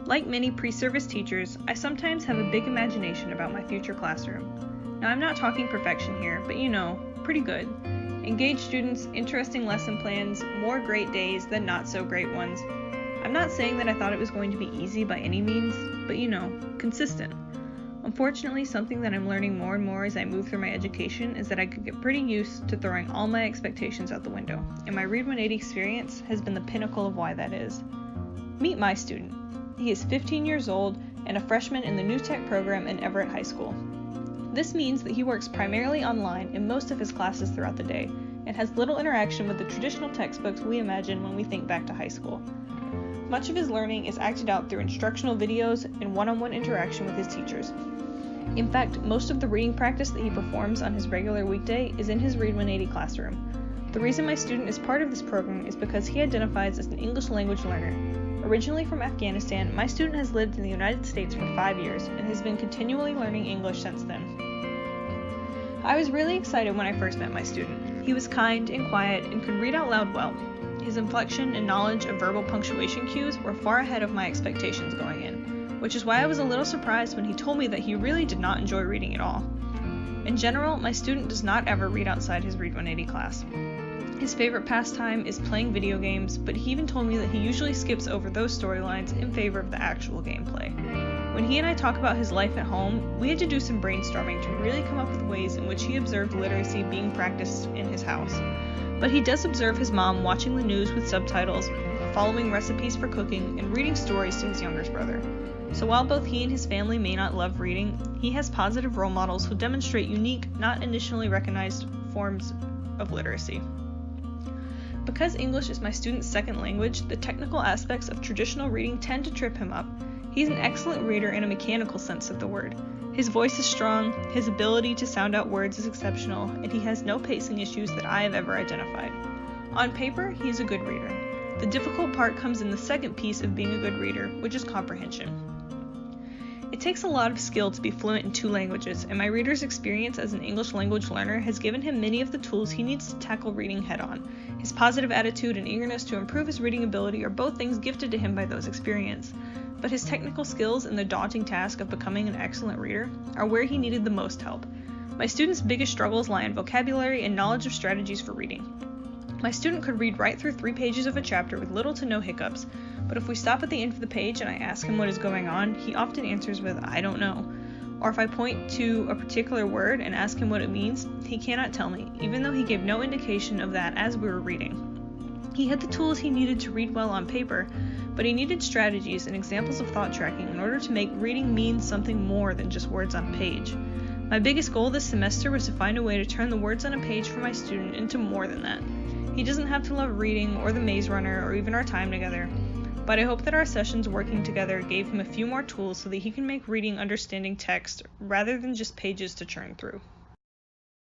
Like many pre-service teachers, I sometimes have a big imagination about my future classroom. Now, I'm not talking perfection here, but pretty good. Engaged students, interesting lesson plans, more great days than not so great ones. I'm not saying that I thought it was going to be easy by any means, but consistent. Unfortunately, something that I'm learning more and more as I move through my education is that I could get pretty used to throwing all my expectations out the window, and my Read 180 experience has been the pinnacle of why that is. Meet my student. He is 15 years old and a freshman in the New Tech program in Everett High School. This means that he works primarily online in most of his classes throughout the day and has little interaction with the traditional textbooks we imagine when we think back to high school. Much of his learning is acted out through instructional videos and one-on-one interaction with his teachers. In fact, most of the reading practice that he performs on his regular weekday is in his Read 180 classroom. The reason my student is part of this program is because he identifies as an English language learner. Originally from Afghanistan, my student has lived in the United States for 5 years and has been continually learning English since then. I was really excited when I first met my student. He was kind and quiet and could read out loud well. His inflection and knowledge of verbal punctuation cues were far ahead of my expectations going in, which is why I was a little surprised when he told me that he really did not enjoy reading at all. In general, my student does not ever read outside his Read 180 class. His favorite pastime is playing video games, but he even told me that he usually skips over those storylines in favor of the actual gameplay. When he and I talk about his life at home, we had to do some brainstorming to really come up with ways in which he observed literacy being practiced in his house. But he does observe his mom watching the news with subtitles, following recipes for cooking, and reading stories to his younger brother. So while both he and his family may not love reading, he has positive role models who demonstrate unique, not initially recognized forms of literacy. Because English is my student's second language, the technical aspects of traditional reading tend to trip him up. He's an excellent reader in a mechanical sense of the word. His voice is strong, his ability to sound out words is exceptional, and he has no pacing issues that I have ever identified. On paper, he's a good reader. The difficult part comes in the second piece of being a good reader, which is comprehension. It takes a lot of skill to be fluent in 2 languages, and my reader's experience as an English language learner has given him many of the tools he needs to tackle reading head-on. His positive attitude and eagerness to improve his reading ability are both things gifted to him by those experiences. But his technical skills and the daunting task of becoming an excellent reader are where he needed the most help. My student's biggest struggles lie in vocabulary and knowledge of strategies for reading. My student could read right through 3 pages of a chapter with little to no hiccups, but if we stop at the end of the page and I ask him what is going on, he often answers with, "I don't know." Or if I point to a particular word and ask him what it means, he cannot tell me, even though he gave no indication of that as we were reading. He had the tools he needed to read well on paper, but he needed strategies and examples of thought tracking in order to make reading mean something more than just words on a page. My biggest goal this semester was to find a way to turn the words on a page for my student into more than that. He doesn't have to love reading or the Maze Runner or even our time together, but I hope that our sessions working together gave him a few more tools so that he can make reading understanding text rather than just pages to churn through.